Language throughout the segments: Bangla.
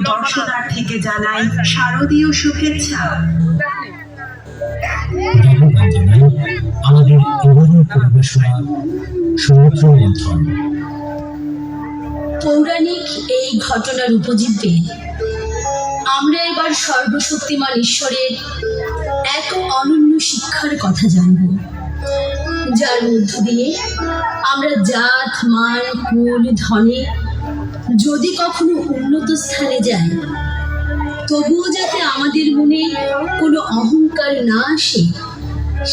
দর্শনার্থীকে জানাই শারদীয় শুভেচ্ছা। আমাদের এবারের পরিবেশনা সমুদ্র মন্থন। পৌরাণিক এই ঘটনার উপজীব্যে আমরা এবার সর্বশক্তিমান ঈশ্বরের এক অনন্য শিক্ষার কথা জানব, যার মধ্য দিয়ে আমরা জাত মান কুল ধনে যদি কখনো উন্নত স্থানে যাই, তবুও যাতে আমাদের মনে কোনো অহংকার না আসে,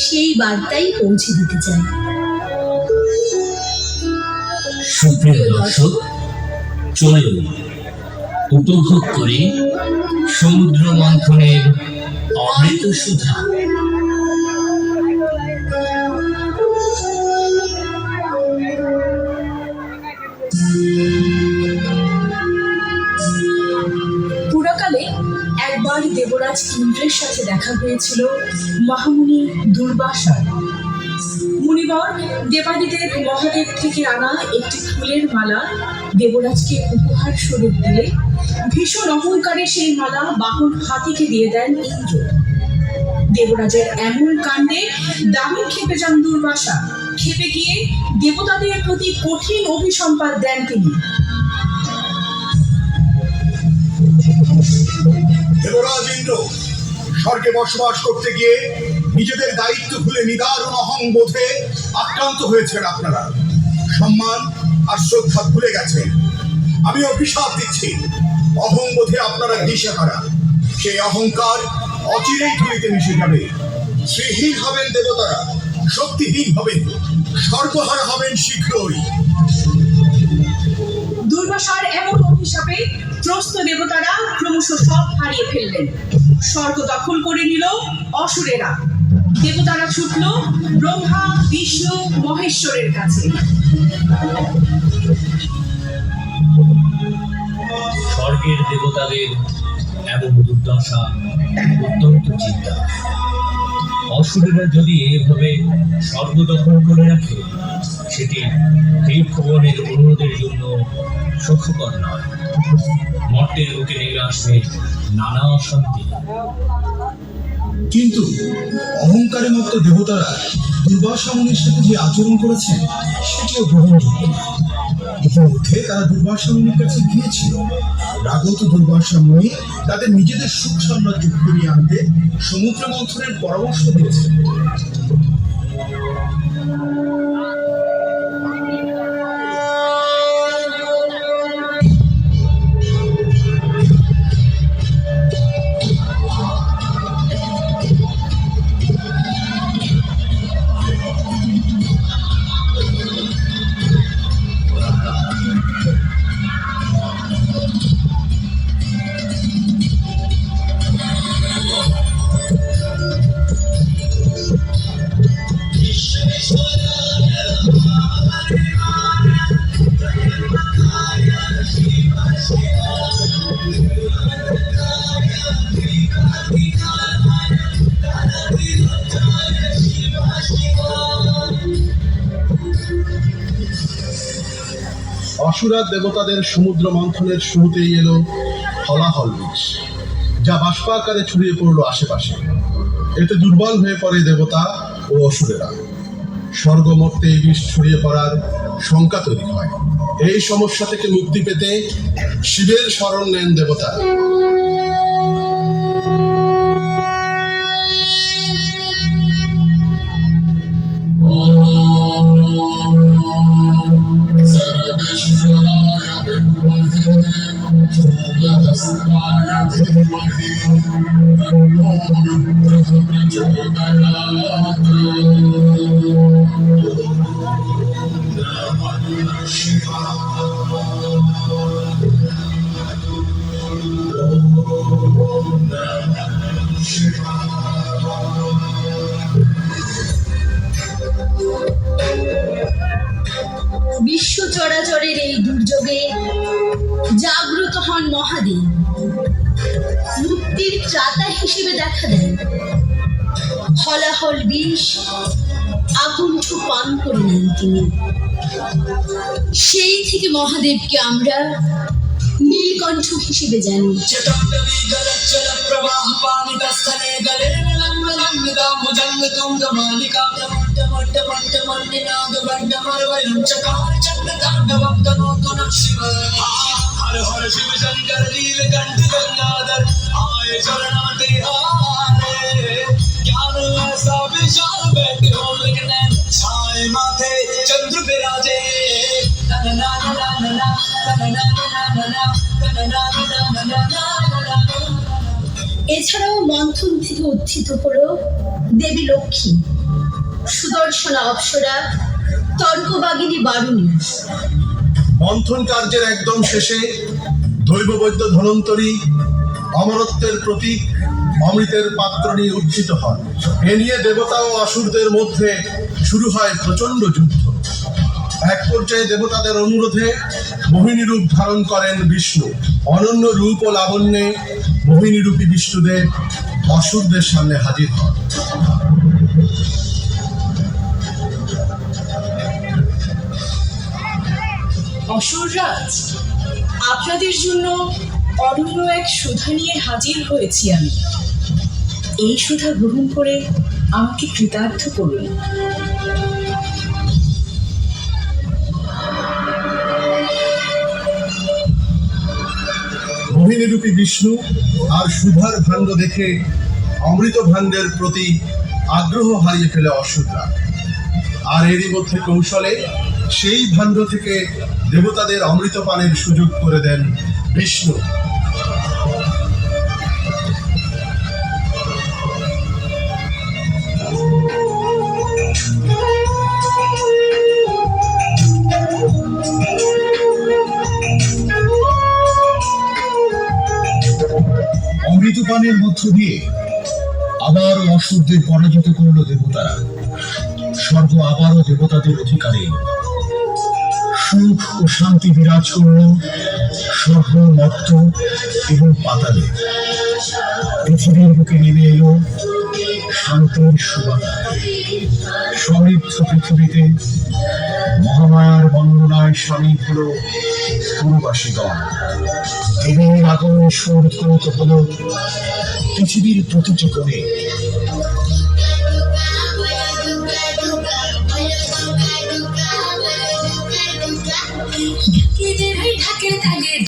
সেই বার্তাই পৌঁছে দিতে চাই। সুপ্রিয় দর্শক, চলুন উপভোগ করি সমুদ্র মন্থনের অমৃত সুধা। পুরাকালে একবার দেবরাজ ইন্দ্রের সাথে দেখা হয়েছিল মহামুনি দুর্বাসার। মুনিবর দেবাদিদেব মহাদেব থেকে আনা একটি ফুলের মালা দেবরাজকে উপহার স্বরূপ দিলে ভীষণ অহংকারে সেই মালা বাহন হাতিকে দিয়ে দেন ইন্দ্র। দেবরাজের এমন কাণ্ডে দারুণ ক্ষেপে যান দুর্বাসা। ক্ষেপে গিয়ে দেবতাদের প্রতি কঠিন অভিসম্পাত দেন তিনি। দেবরাজ ইন্দ্র, স্বর্গে বসবাস করতে গিয়ে নিজেদের দায়িত্ব ভুলে নিদারুণ অহংবোধে আক্রান্ত হয়েছেন আপনারা। সম্মান আর শ্রদ্ধা ভুলে গেছেন। আমি অভিশাপ দিচ্ছি, অহংবোধে আপনারা দিশেহারা। সেই অহংকার অচিরেই ধুলিতে মিশে যাবে। শ্রীহীন হবেন দেবতারা, শক্তিহীন হবেন, সর্বহারা হবেন শীঘ্রই। দুর্বাসার এমন অভিশাপে ত্রস্ত দেবতারা ক্রমশ সব হারিয়ে ফেললেন। স্বর্গ দখল করে নিল অসুরেরা। দেবতারা ছুটল ব্রহ্মা বিষ্ণু মহেশ্বরের কাছে। স্বর্গের দেবতাদের এমন দুর্দশা অত্যন্ত চিন্তা। অসুরেরা যদি এভাবে স্বর্গ দখল করে রাখে, সেটি দেবভুবনের অন্যদের জন্য সুখকর নয়। মর্তের বুকে নেমে আসবে নানা অশান্তি। কিন্তু অহংকারে মত্ত দেবতারা দুর্বাসা মুনির সাথে যে আচরণ করেছেন, সেটিও গ্রহণযোগ্য। ইতিমধ্যে তারা দুর্বাসা মুনির কাছে গিয়েছিল। রাগত দুর্বাসা মুনি তাদের নিজেদের সুখ সাম্রাজ্য ফিরিয়ে আনতে সমুদ্র মন্থনের পরামর্শ দিয়েছেন। অসুরা দেবতাদের সমুদ্র মন্থনের শুরুতেই এলো হলাহল বিষ, যা বাষ্পাকারে ছড়িয়ে পড়ল আশেপাশে। এতে দুর্বল হয়ে পড়ে দেবতা ও অসুরেরা। স্বর্গমর্তে এই বিষ ছড়িয়ে পড়ার শঙ্কা তৈরি হয়। এই সমস্যা থেকে মুক্তি পেতে শিবের শরণ নেন দেবতা। বিশ্ব চরাচরের এই দুর্যোগে জাগ্রত হন মহাদেব। মুক্তির ত্রাতা হিসেবে দেখা দেন। হলাহল বিষ আকুণ্ঠ পান করে নেন তিনি। সেই থেকে মহাদেবকে আমরা নীলকণ্ঠ হিসেবে যেন हर हर शिव शंकर नीलकंठ गंगाधर आए शरणाते हारे ज्ञान ऐसा विशाल बैठे हो लेकिन छाए माथे चंद्र विराजे ना ना ना ना ना ना ना ना ना ना ना ना ना। এছাড়াও মন্থন থেকে উত্থিত হলো দেবী লক্ষ্মী, সুদর্শনা অপ্সরা, তর্কবাগিনী বারুণী। মন্থন কার্যের একদম শেষে দৈববৈদ্য ধনন্তরী অমরত্বের প্রতীক অমৃতের পাত্র নিয়ে উত্থিত হন। এ নিয়ে দেবতা ও অসুরদের মধ্যে শুরু হয় প্রচণ্ড যুদ্ধ। এক পর্যায়ে দেবতাদের অনুরোধে মোহিনী রূপ ধারণ করেন বিষ্ণু। অনন্য রূপ ও লাবণ্যে মোহিনী রূপী বিষ্ণুদেব অসুরদের সামনে হাজির হন। অসুররাজ, আপনাদের জন্য অনন্য এক সুধা নিয়ে হাজির হয়েছি আমি। এই সুধা গ্রহণ করে আমাকে কৃতার্থ করুন। মোহিনীরূপী বিষ্ণু আর সুধার ভাণ্ড দেখে অমৃত ভাণ্ডের প্রতি আগ্রহ হারিয়ে ফেলে অসুররা। আর এরই মধ্যে কৌশলে সেই ভাণ্ড থেকে দেবতাদের অমৃত পানের সুযোগ করে দেন বিষ্ণু। অমৃতপানের মধ্য দিয়ে আবার অসুরদের পরাজিত করল দেবতারা। স্বর্গ আবারও দেবতাদের অধিকারে। সুখ ও শান্তি বিরাজ করল স্বর্গ, মর্ত এবং পাতালে। পৃথিবীর বুকে নেমে এলো শান্তির সুবাতাস। সমৃদ্ধ পৃথিবীতে মহামায়ার বন্দনায় সামিল হল পুরবাসীগণ। দেবীর আগমন সুর কৌত হল পৃথিবীর প্রতিটি কোণে।